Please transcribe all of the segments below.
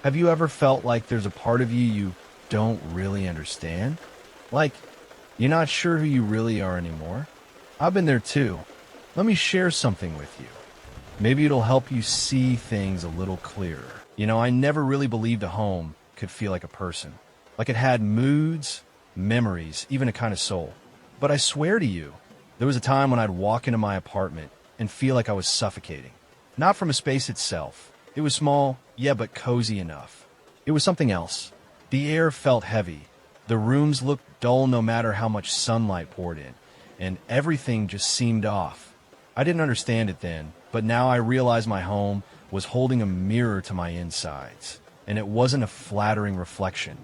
Have you ever felt like there's a part of you don't really understand? Like, you're not sure who you really are anymore? I've been there too. Let me share something with you. Maybe it'll help you see things a little clearer. I never really believed a home could feel like a person. Like it had moods, memories, even a kind of soul. But I swear to you, there was a time when I'd walk into my apartment and feel like I was suffocating. Not from a space itself. It was small, yeah, but cozy enough. It was something else. The air felt heavy. The rooms looked dull no matter how much sunlight poured in, and everything just seemed off. I didn't understand it then, but now I realize my home was holding a mirror to my insides, and it wasn't a flattering reflection.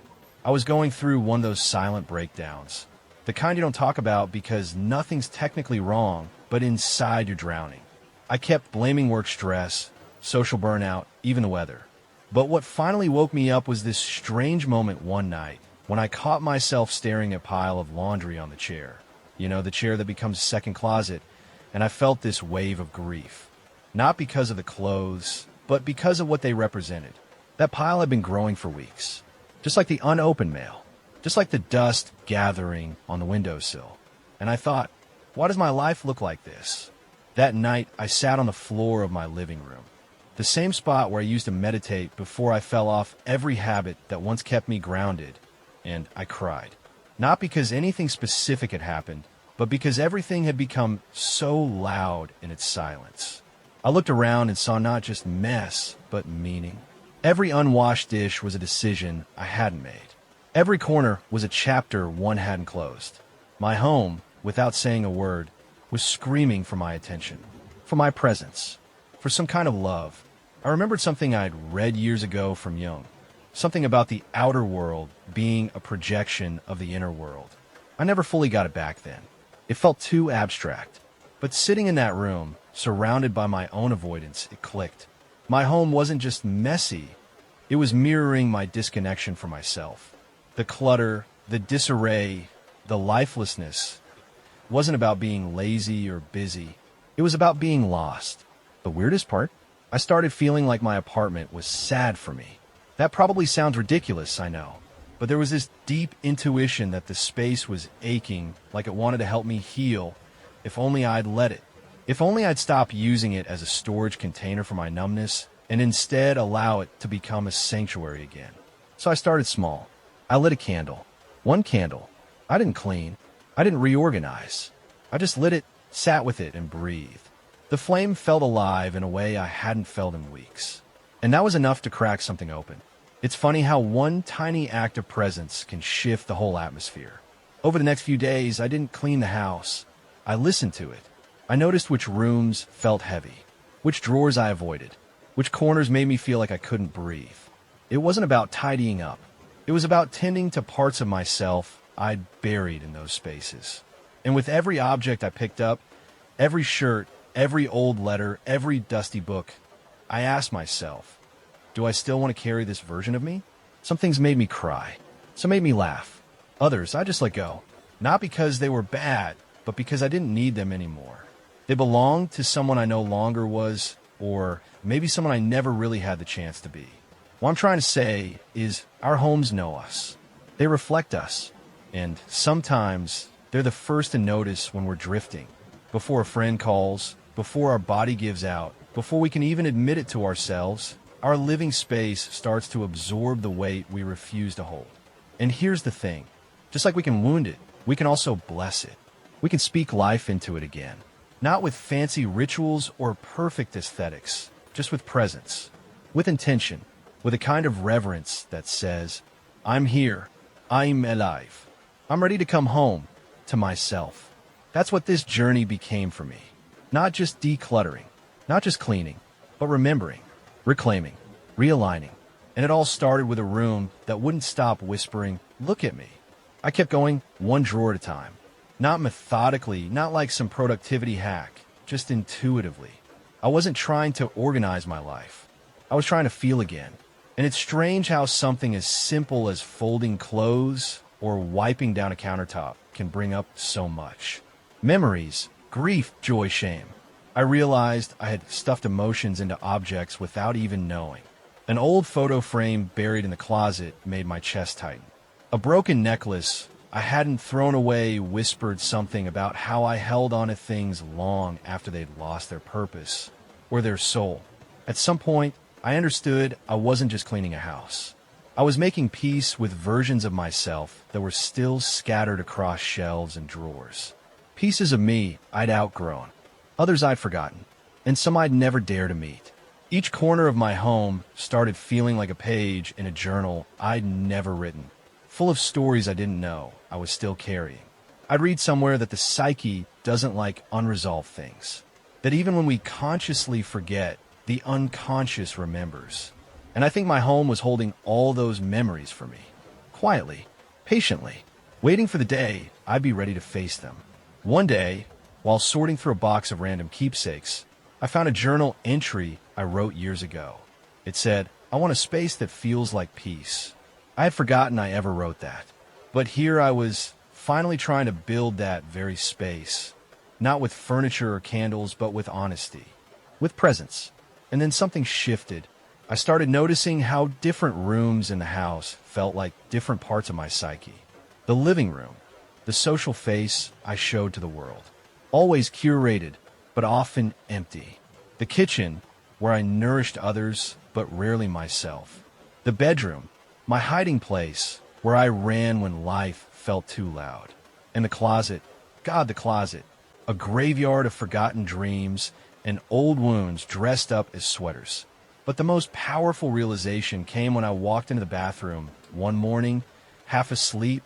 I was going through one of those silent breakdowns, the kind you don't talk about because nothing's technically wrong, but inside you're drowning. I kept blaming work stress, social burnout, even the weather. But what finally woke me up was this strange moment one night when I caught myself staring at a pile of laundry on the chair. The chair that becomes a second closet, and I felt this wave of grief. Not because of the clothes, but because of what they represented. That pile had been growing for weeks, just like the unopened mail, just like the dust gathering on the windowsill. And I thought, why does my life look like this? That night, I sat on the floor of my living room, the same spot where I used to meditate before I fell off every habit that once kept me grounded, and I cried. Not because anything specific had happened, but because everything had become so loud in its silence. I looked around and saw not just mess, but meaning. Every unwashed dish was a decision I hadn't made. Every corner was a chapter one hadn't closed. My home, without saying a word, was screaming for my attention, for my presence, for some kind of love. I remembered something I'd read years ago from Jung, something about the outer world being a projection of the inner world. I never fully got it back then. It felt too abstract. But sitting in that room, surrounded by my own avoidance, it clicked. My home wasn't just messy, it was mirroring my disconnection from myself. The clutter, the disarray, the lifelessness wasn't about being lazy or busy. It was about being lost. The weirdest part? I started feeling like my apartment was sad for me. That probably sounds ridiculous, I know. But there was this deep intuition that the space was aching, like it wanted to help me heal, if only I'd let it. If only I'd stop using it as a storage container for my numbness, and instead allow it to become a sanctuary again. So I started small. I lit a candle. One candle. I didn't clean. I didn't reorganize. I just lit it, sat with it, and breathed. The flame felt alive in a way I hadn't felt in weeks. And that was enough to crack something open. It's funny how one tiny act of presence can shift the whole atmosphere. Over the next few days, I didn't clean the house. I listened to it. I noticed which rooms felt heavy, which drawers I avoided, which corners made me feel like I couldn't breathe. It wasn't about tidying up. It was about tending to parts of myself I'd buried in those spaces. And with every object I picked up, every shirt, every old letter, every dusty book, I asked myself, do I still want to carry this version of me? Some things made me cry. Some made me laugh. Others I just let go. Not because they were bad, but because I didn't need them anymore. They belonged to someone I no longer was, or maybe someone I never really had the chance to be. What I'm trying to say is our homes know us. They reflect us. And sometimes they're the first to notice when we're drifting. Before a friend calls, before our body gives out, before we can even admit it to ourselves, our living space starts to absorb the weight we refuse to hold. And here's the thing. Just like we can wound it, we can also bless it. We can speak life into it again. Not with fancy rituals or perfect aesthetics, just with presence, with intention, with a kind of reverence that says, I'm here, I'm alive, I'm ready to come home to myself. That's what this journey became for me. Not just decluttering, not just cleaning, but remembering, reclaiming, realigning. And it all started with a room that wouldn't stop whispering, look at me. I kept going one drawer at a time. Not methodically, not like some productivity hack, just intuitively. I wasn't trying to organize my life. I was trying to feel again. And it's strange how something as simple as folding clothes or wiping down a countertop can bring up so much. Memories, grief, joy, shame. I realized I had stuffed emotions into objects without even knowing. An old photo frame buried in the closet made my chest tighten. A broken necklace I hadn't thrown away whispered something about how I held on to things long after they'd lost their purpose or their soul. At some point, I understood I wasn't just cleaning a house. I was making peace with versions of myself that were still scattered across shelves and drawers. Pieces of me I'd outgrown, others I'd forgotten, and some I'd never dare to meet. Each corner of my home started feeling like a page in a journal I'd never written, full of stories I didn't know I was still carrying. I'd read somewhere that the psyche doesn't like unresolved things, that even when we consciously forget, the unconscious remembers. And I think my home was holding all those memories for me, quietly, patiently, waiting for the day I'd be ready to face them. One day, while sorting through a box of random keepsakes, I found a journal entry I wrote years ago. It said, "I want a space that feels like peace." I had forgotten I ever wrote that. But here I was, finally trying to build that very space, not with furniture or candles, but with honesty, with presence. And then something shifted. I started noticing how different rooms in the house felt like different parts of my psyche. The living room, the social face I showed to the world, always curated, but often empty. The kitchen, where I nourished others, but rarely myself. The bedroom, my hiding place, where I ran when life felt too loud. And the closet, God, the closet, a graveyard of forgotten dreams and old wounds dressed up as sweaters. But the most powerful realization came when I walked into the bathroom one morning, half asleep,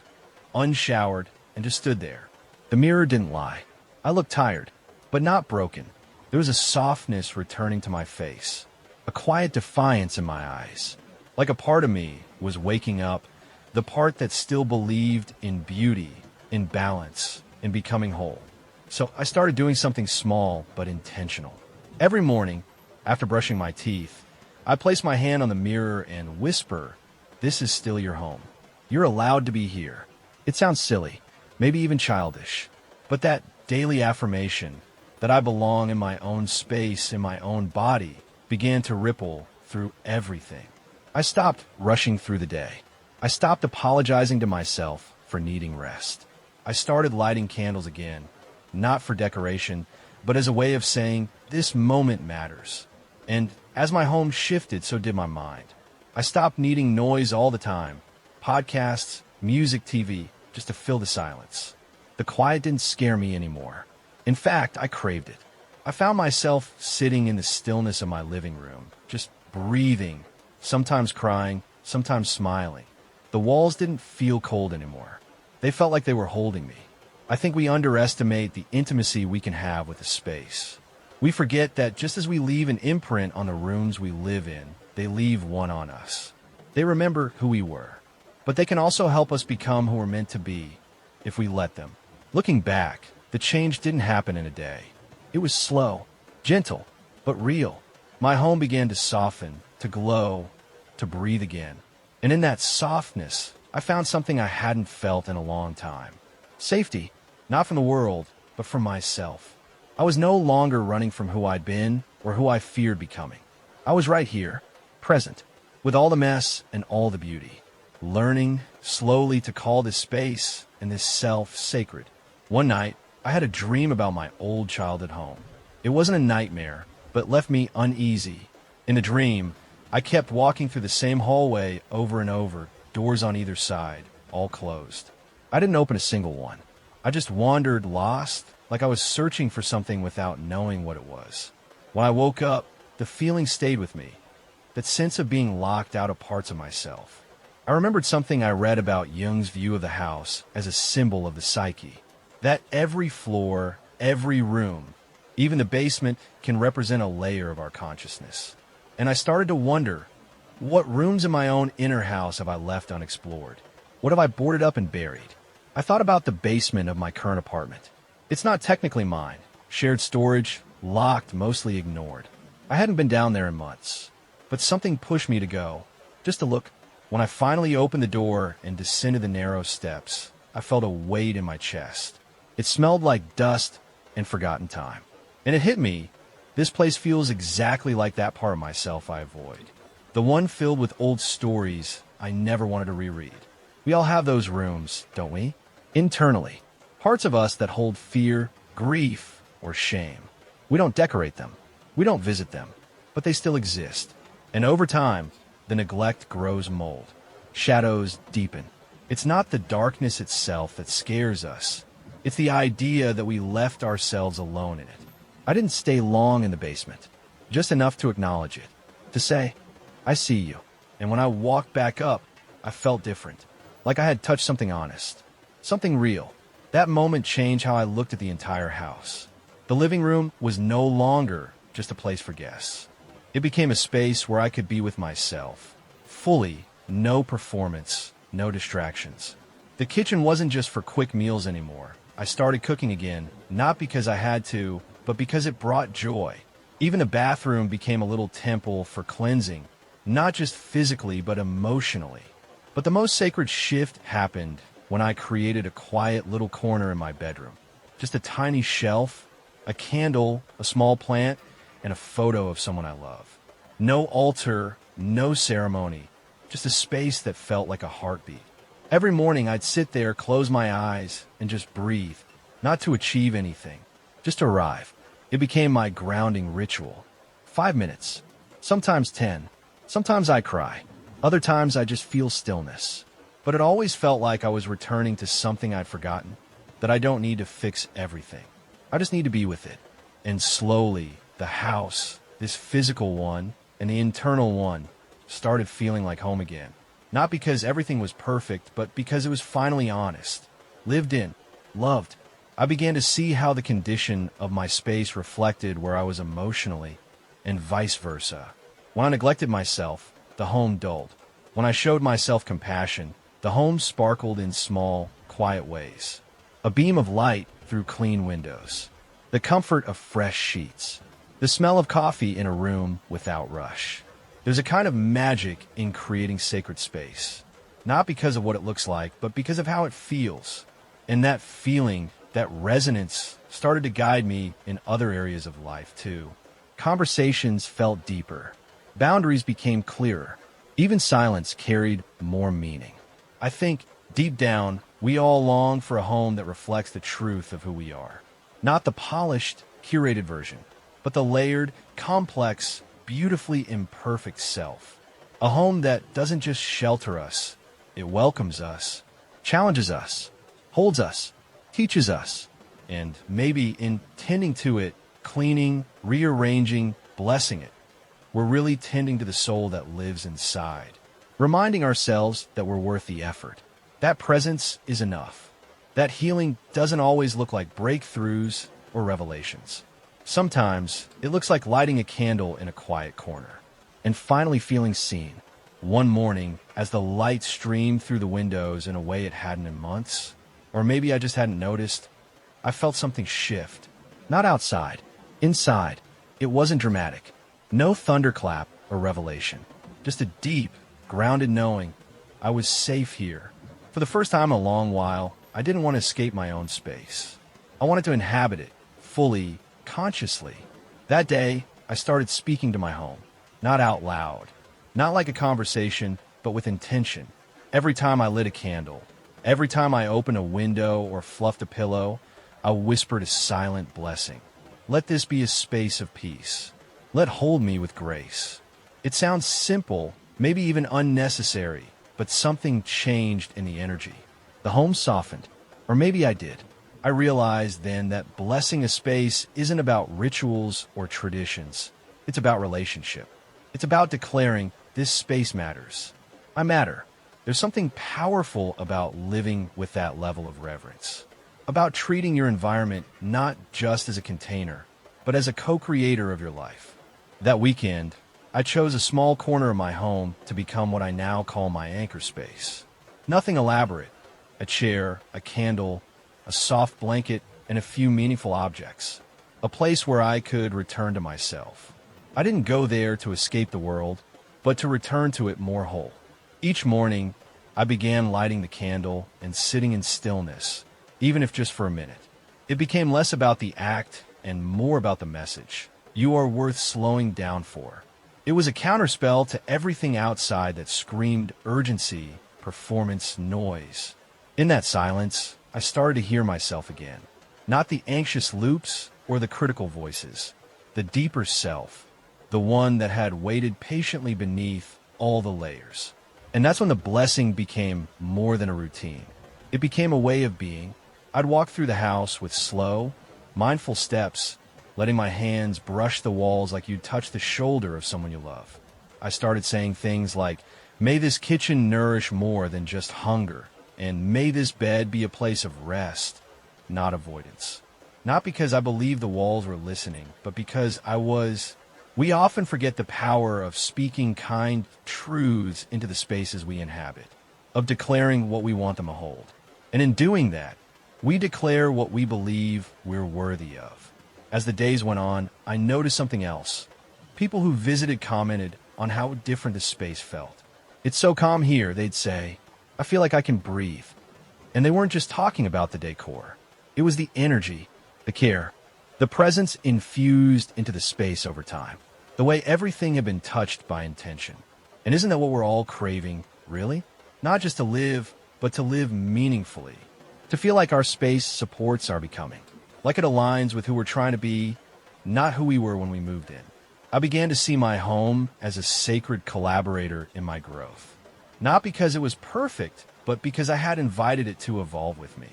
unshowered, and just stood there. The mirror didn't lie. I looked tired, but not broken. There was a softness returning to my face, a quiet defiance in my eyes. Like a part of me was waking up, the part that still believed in beauty, in balance, in becoming whole. So I started doing something small but intentional. Every morning, after brushing my teeth, I place my hand on the mirror and whisper, "This is still your home. You're allowed to be here." It sounds silly, maybe even childish, but that daily affirmation that I belong in my own space, in my own body, began to ripple through everything. I stopped rushing through the day. I stopped apologizing to myself for needing rest. I started lighting candles again, not for decoration, but as a way of saying, this moment matters. And as my home shifted, so did my mind. I stopped needing noise all the time, podcasts, music, TV, just to fill the silence. The quiet didn't scare me anymore. In fact, I craved it. I found myself sitting in the stillness of my living room, just breathing, sometimes crying, sometimes smiling. The walls didn't feel cold anymore. They felt like they were holding me. I think we underestimate the intimacy we can have with a space. We forget that just as we leave an imprint on the rooms we live in, they leave one on us. They remember who we were, but they can also help us become who we're meant to be if we let them. Looking back, the change didn't happen in a day. It was slow, gentle, but real. My home began to soften, to glow, to breathe again. And in that softness, I found something I hadn't felt in a long time. Safety, not from the world, but from myself. I was no longer running from who I'd been or who I feared becoming. I was right here, present, with all the mess and all the beauty, learning slowly to call this space and this self sacred. One night, I had a dream about my old childhood home. It wasn't a nightmare, but left me uneasy. In the dream, I kept walking through the same hallway over and over, doors on either side, all closed. I didn't open a single one. I just wandered lost, like I was searching for something without knowing what it was. When I woke up, the feeling stayed with me, that sense of being locked out of parts of myself. I remembered something I read about Jung's view of the house as a symbol of the psyche, that every floor, every room, even the basement, can represent a layer of our consciousness. And I started to wonder, what rooms in my own inner house have I left unexplored? What have I boarded up and buried? I thought about the basement of my current apartment. It's not technically mine. Shared storage, locked, mostly ignored. I hadn't been down there in months. But something pushed me to go, just to look. When I finally opened the door and descended the narrow steps, I felt a weight in my chest. It smelled like dust and forgotten time. And it hit me, this place feels exactly like that part of myself I avoid. The one filled with old stories I never wanted to reread. We all have those rooms, don't we? Internally. Parts of us that hold fear, grief, or shame. We don't decorate them. We don't visit them. But they still exist. And over time, the neglect grows mold. Shadows deepen. It's not the darkness itself that scares us. It's the idea that we left ourselves alone in it. I didn't stay long in the basement. Just enough to acknowledge it. To say, I see you. And when I walked back up, I felt different. Like I had touched something honest. Something real. That moment changed how I looked at the entire house. The living room was no longer just a place for guests. It became a space where I could be with myself. Fully, no performance, no distractions. The kitchen wasn't just for quick meals anymore. I started cooking again, not because I had to, but because it brought joy. Even the bathroom became a little temple for cleansing, not just physically, but emotionally. But the most sacred shift happened when I created a quiet little corner in my bedroom. Just a tiny shelf, a candle, a small plant, and a photo of someone I love. No altar, no ceremony, just a space that felt like a heartbeat. Every morning I'd sit there, close my eyes, and just breathe, not to achieve anything, just arrive. It became my grounding ritual. 5 minutes, sometimes 10. Sometimes I cry. Other times I just feel stillness. But it always felt like I was returning to something I'd forgotten, that I don't need to fix everything. I just need to be with it. And slowly, the house, this physical one and the internal one, started feeling like home again. Not because everything was perfect, but because it was finally honest, lived in, loved. I began to see how the condition of my space reflected where I was emotionally, and vice versa. When I neglected myself, the home dulled. When I showed myself compassion, the home sparkled in small, quiet ways. A beam of light through clean windows. The comfort of fresh sheets. The smell of coffee in a room without rush. There's a kind of magic in creating sacred space. Not because of what it looks like, but because of how it feels. And that feeling, that resonance, started to guide me in other areas of life, too. Conversations felt deeper. Boundaries became clearer. Even silence carried more meaning. I think, deep down, we all long for a home that reflects the truth of who we are. Not the polished, curated version, but the layered, complex, beautifully imperfect self. A home that doesn't just shelter us, it welcomes us, challenges us, holds us, teaches us, and maybe in tending to it, cleaning, rearranging, blessing it, we're really tending to the soul that lives inside, reminding ourselves that we're worth the effort. That presence is enough. That healing doesn't always look like breakthroughs or revelations. Sometimes it looks like lighting a candle in a quiet corner and finally feeling seen. One morning, as the light streamed through the windows in a way it hadn't in months, or maybe I just hadn't noticed, I felt something shift. Not outside, inside. It wasn't dramatic. No thunderclap or revelation. Just a deep, grounded knowing I was safe here. For the first time in a long while, I didn't want to escape my own space. I wanted to inhabit it, fully, consciously. That day, I started speaking to my home. Not out loud. Not like a conversation, but with intention. Every time I lit a candle, every time I opened a window or fluffed a pillow, I whispered a silent blessing. Let this be a space of peace. Let hold me with grace. It sounds simple, maybe even unnecessary, but something changed in the energy. The home softened. Or maybe I did. I realized then that blessing a space isn't about rituals or traditions. It's about relationship. It's about declaring, this space matters. I matter. There's something powerful about living with that level of reverence. About treating your environment not just as a container, but as a co-creator of your life. That weekend, I chose a small corner of my home to become what I now call my anchor space. Nothing elaborate. A chair, a candle, a soft blanket, and a few meaningful objects. A place where I could return to myself. I didn't go there to escape the world, but to return to it more whole. Each morning, I began lighting the candle and sitting in stillness, even if just for a minute. It became less about the act and more about the message. You are worth slowing down for. It was a counterspell to everything outside that screamed urgency, performance, noise. In that silence, I started to hear myself again. Not the anxious loops or the critical voices. The deeper self. The one that had waited patiently beneath all the layers. And that's when the blessing became more than a routine. It became a way of being. I'd walk through the house with slow, mindful steps, letting my hands brush the walls like you'd touch the shoulder of someone you love. I started saying things like, "May this kitchen nourish more than just hunger, and may this bed be a place of rest, not avoidance." Not because I believed the walls were listening, but because I was. We often forget the power of speaking kind truths into the spaces we inhabit, of declaring what we want them to hold. And in doing that, we declare what we believe we're worthy of. As the days went on, I noticed something else. People who visited commented on how different the space felt. "It's so calm here," they'd say. "I feel like I can breathe." And they weren't just talking about the decor. It was the energy, the care, the presence infused into the space over time. The way everything had been touched by intention. And isn't that what we're all craving, really? Not just to live, but to live meaningfully. To feel like our space supports our becoming. Like it aligns with who we're trying to be, not who we were when we moved in. I began to see my home as a sacred collaborator in my growth. Not because it was perfect, but because I had invited it to evolve with me.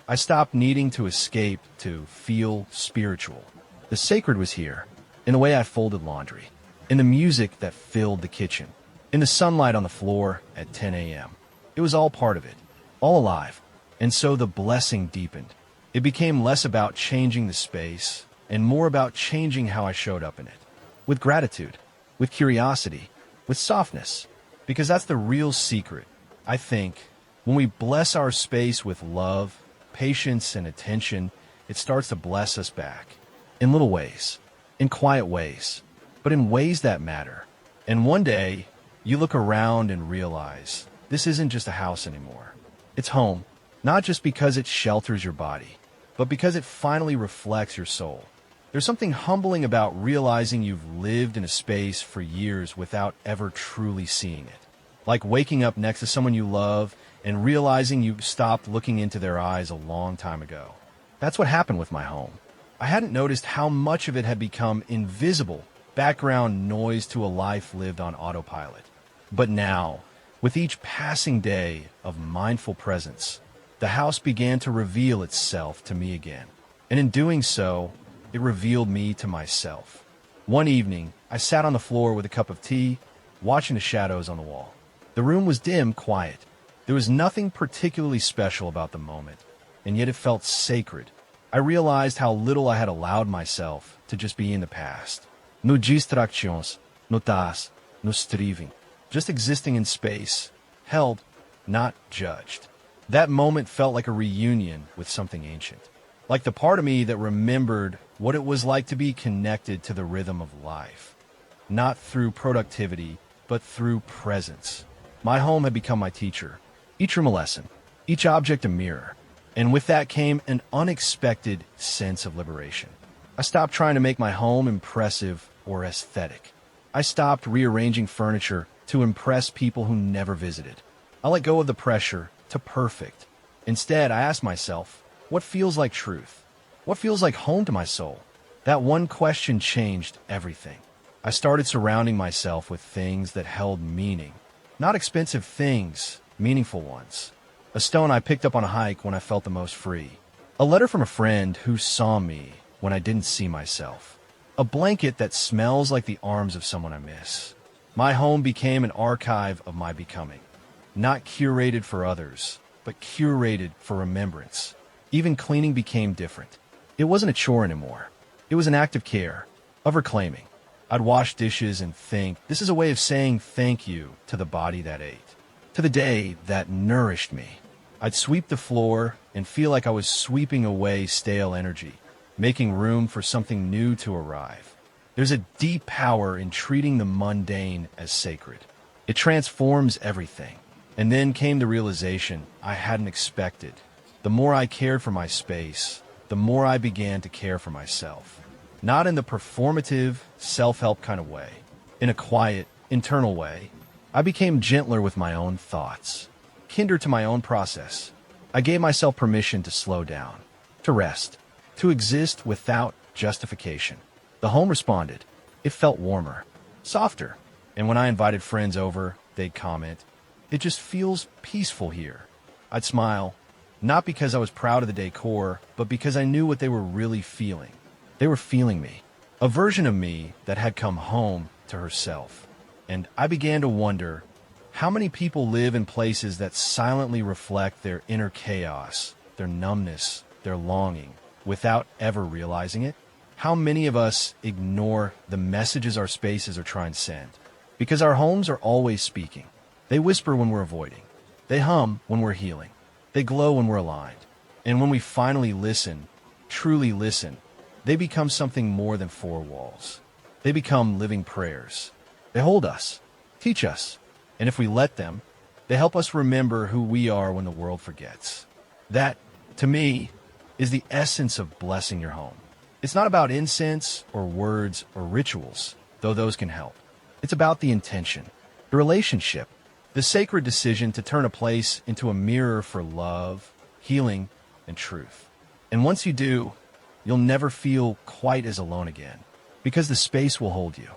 I stopped needing to escape to feel spiritual. The sacred was here, in the way I folded laundry, in the music that filled the kitchen, in the sunlight on the floor at 10 a.m. It was all part of it, all alive, and so the blessing deepened. It became less about changing the space and more about changing how I showed up in it. With gratitude, with curiosity, with softness. Because that's the real secret, I think. When we bless our space with love, patience, and attention, it starts to bless us back. In little ways, in quiet ways, but in ways that matter. And one day, you look around and realize this isn't just a house anymore. It's home, not just because it shelters your body, but because it finally reflects your soul. There's something humbling about realizing you've lived in a space for years without ever truly seeing it. Like waking up next to someone you love and realizing you stopped looking into their eyes a long time ago. That's what happened with my home. I hadn't noticed how much of it had become invisible, background noise to a life lived on autopilot. But now, with each passing day of mindful presence, the house began to reveal itself to me again. And in doing so, it revealed me to myself. One evening, I sat on the floor with a cup of tea, watching the shadows on the wall. The room was dim, quiet. There was nothing particularly special about the moment, and yet it felt sacred. I realized how little I had allowed myself to just be in the past. No distractions, no tas, no striving. Just existing in space, held, not judged. That moment felt like a reunion with something ancient. Like the part of me that remembered what it was like to be connected to the rhythm of life. Not through productivity, but through presence. My home had become my teacher. Each room a lesson, each object a mirror. And with that came an unexpected sense of liberation. I stopped trying to make my home impressive or aesthetic. I stopped rearranging furniture to impress people who never visited. I let go of the pressure to perfect. Instead, I asked myself, what feels like truth? What feels like home to my soul? That one question changed everything. I started surrounding myself with things that held meaning. Not expensive things, meaningful ones. A stone I picked up on a hike when I felt the most free. A letter from a friend who saw me when I didn't see myself. A blanket that smells like the arms of someone I miss. My home became an archive of my becoming. Not curated for others, but curated for remembrance. Even cleaning became different. It wasn't a chore anymore. It was an act of care, of reclaiming. I'd wash dishes and think, this is a way of saying thank you to the body that ate, to the day that nourished me. I'd sweep the floor and feel like I was sweeping away stale energy, making room for something new to arrive. There's a deep power in treating the mundane as sacred. It transforms everything. And then came the realization I hadn't expected. The more I cared for my space, the more I began to care for myself. Not in the performative, self-help kind of way. In a quiet, internal way, I became gentler with my own thoughts, kinder to my own process. I gave myself permission to slow down, to rest, to exist without justification. The home responded. It felt warmer, softer, and when I invited friends over, they'd comment, "It just feels peaceful here." I'd smile, not because I was proud of the decor, but because I knew what they were really feeling. They were feeling me, a version of me that had come home to herself. And I began to wonder, how many people live in places that silently reflect their inner chaos, their numbness, their longing, without ever realizing it? How many of us ignore the messages our spaces are trying to send? Because our homes are always speaking. They whisper when we're avoiding. They hum when we're healing. They glow when we're aligned. And when we finally listen, truly listen, they become something more than four walls. They become living prayers. They hold us, teach us, and if we let them, they help us remember who we are when the world forgets. That, to me, is the essence of blessing your home. It's not about incense or words or rituals, though those can help. It's about the intention, the relationship, the sacred decision to turn a place into a mirror for love, healing, and truth. And once you do, you'll never feel quite as alone again, because the space will hold you.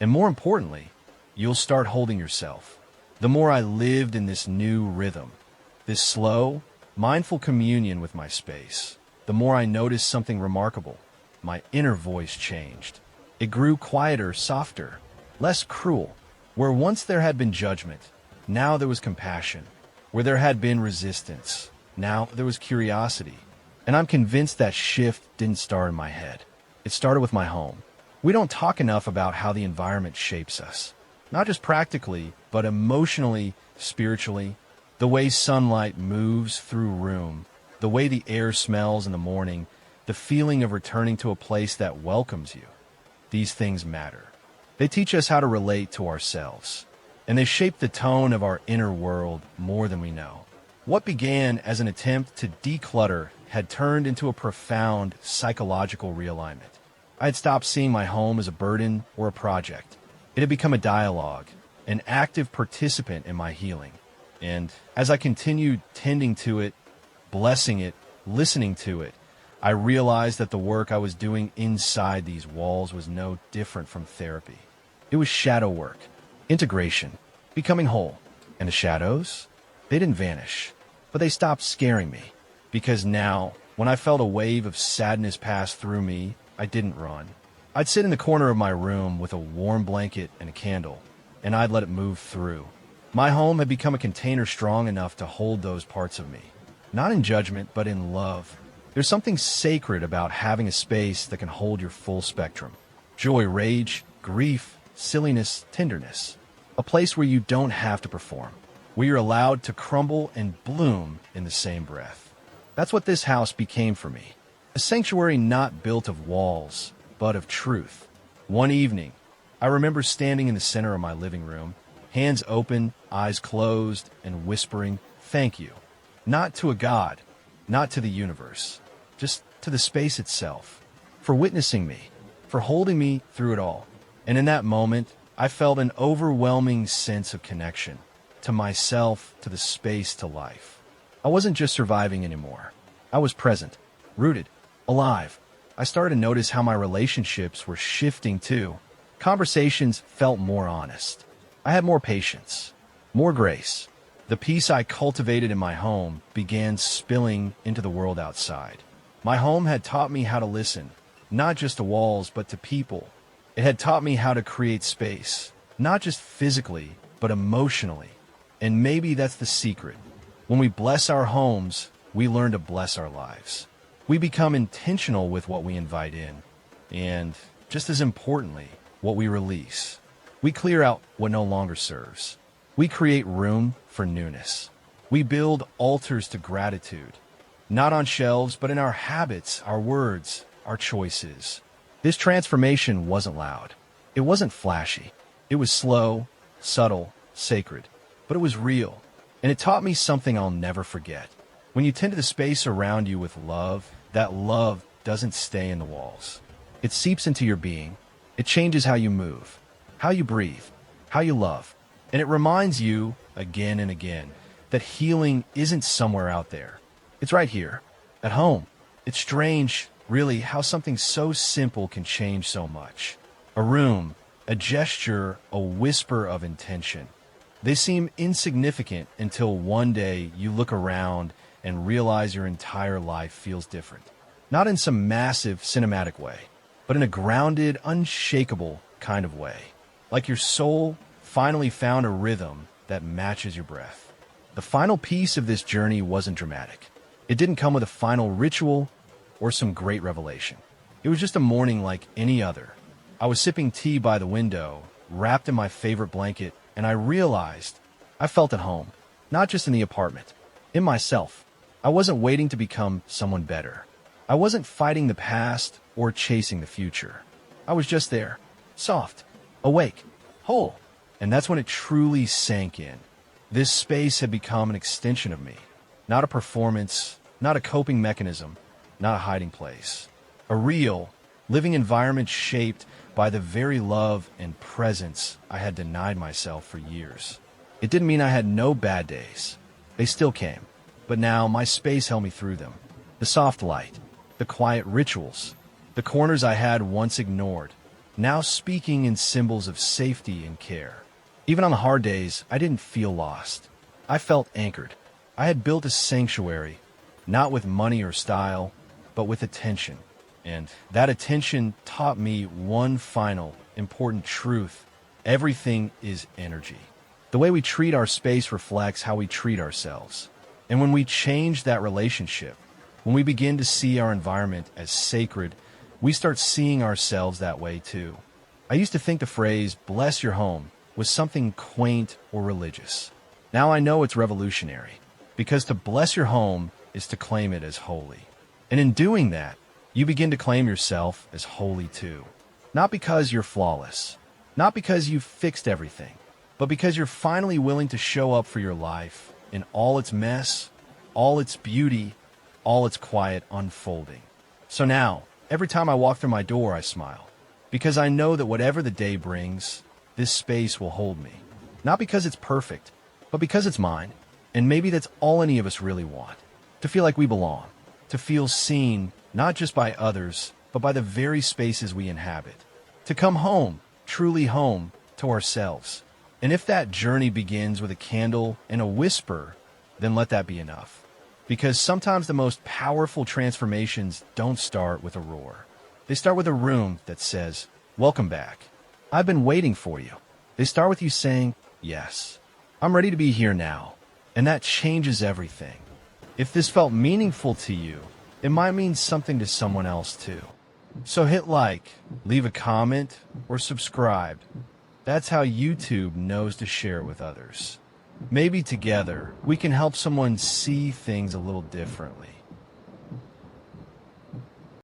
And more importantly, you'll start holding yourself. The more I lived in this new rhythm, this slow, mindful communion with my space, the more I noticed something remarkable. My inner voice changed. It grew quieter, softer, less cruel. Where once there had been judgment, now there was compassion. Where there had been resistance, now there was curiosity. And I'm convinced that shift didn't start in my head. It started with my home. We don't talk enough about how the environment shapes us. Not just practically, but emotionally, spiritually. The way sunlight moves through a room, the way the air smells in the morning, the feeling of returning to a place that welcomes you. These things matter. They teach us how to relate to ourselves, and they shape the tone of our inner world more than we know. What began as an attempt to declutter had turned into a profound psychological realignment. I had stopped seeing my home as a burden or a project. It had become a dialogue, an active participant in my healing. And as I continued tending to it, blessing it, listening to it, I realized that the work I was doing inside these walls was no different from therapy. It was shadow work, integration, becoming whole. And the shadows, they didn't vanish, but they stopped scaring me. Because now, when I felt a wave of sadness pass through me, I didn't run. I'd sit in the corner of my room with a warm blanket and a candle, and I'd let it move through. My home had become a container strong enough to hold those parts of me. Not in judgment, but in love. There's something sacred about having a space that can hold your full spectrum. Joy, rage, grief, silliness, tenderness. A place where you don't have to perform, where you're allowed to crumble and bloom in the same breath. That's what this house became for me. A sanctuary not built of walls, but of truth. One evening, I remember standing in the center of my living room, hands open, eyes closed, and whispering, "Thank you." Not to a god, not to the universe, just to the space itself, for witnessing me, for holding me through it all. And in that moment, I felt an overwhelming sense of connection, to myself, to the space, to life. I wasn't just surviving anymore. I was present, rooted, alive. I started to notice how my relationships were shifting too. Conversations felt more honest. I had more patience, more grace. The peace I cultivated in my home began spilling into the world outside. My home had taught me how to listen, not just to walls, but to people. It had taught me how to create space, not just physically, but emotionally. And maybe that's the secret. When we bless our homes, we learn to bless our lives. We become intentional with what we invite in. And just as importantly, what we release. We clear out what no longer serves. We create room for newness. We build altars to gratitude, not on shelves, but in our habits, our words, our choices. This transformation wasn't loud. It wasn't flashy. It was slow, subtle, sacred, but it was real. And it taught me something I'll never forget. When you tend to the space around you with love, that love doesn't stay in the walls. It seeps into your being. It changes how you move, how you breathe, how you love. And it reminds you, again and again, that healing isn't somewhere out there. It's right here, at home. It's strange, really, how something so simple can change so much. A room, a gesture, a whisper of intention. They seem insignificant until one day you look around and realize your entire life feels different. Not in some massive cinematic way, but in a grounded, unshakable kind of way. Like your soul finally found a rhythm that matches your breath. The final piece of this journey wasn't dramatic. It didn't come with a final ritual or some great revelation. It was just a morning like any other. I was sipping tea by the window, wrapped in my favorite blanket, and I realized I felt at home, not just in the apartment, in myself. I wasn't waiting to become someone better. I wasn't fighting the past or chasing the future. I was just there, soft, awake, whole. And that's when it truly sank in. This space had become an extension of me, not a performance, not a coping mechanism, not a hiding place. A real, living environment shaped by the very love and presence I had denied myself for years. It didn't mean I had no bad days. They still came. But now my space held me through them. The soft light, the quiet rituals, the corners I had once ignored, now speaking in symbols of safety and care. Even on the hard days, I didn't feel lost. I felt anchored. I had built a sanctuary, not with money or style, but with attention. And that attention taught me one final, important truth. Everything is energy. The way we treat our space reflects how we treat ourselves. And when we change that relationship, when we begin to see our environment as sacred, we start seeing ourselves that way too. I used to think the phrase, bless your home, was something quaint or religious. Now I know it's revolutionary, because to bless your home is to claim it as holy. And in doing that, you begin to claim yourself as holy too. Not because you're flawless, not because you've fixed everything, but because you're finally willing to show up for your life in all its mess, all its beauty, all its quiet unfolding. So now, every time I walk through my door, I smile, because I know that whatever the day brings, this space will hold me. Not because it's perfect, but because it's mine. And maybe that's all any of us really want. To feel like we belong. To feel seen, not just by others, but by the very spaces we inhabit. To come home, truly home, to ourselves. And if that journey begins with a candle and a whisper, then let that be enough. Because sometimes the most powerful transformations don't start with a roar. They start with a room that says, welcome back. I've been waiting for you. They start with you saying, yes, I'm ready to be here now. And that changes everything. If this felt meaningful to you, it might mean something to someone else too. So hit like, leave a comment, or subscribe. That's how YouTube knows to share it with others. Maybe together, we can help someone see things a little differently.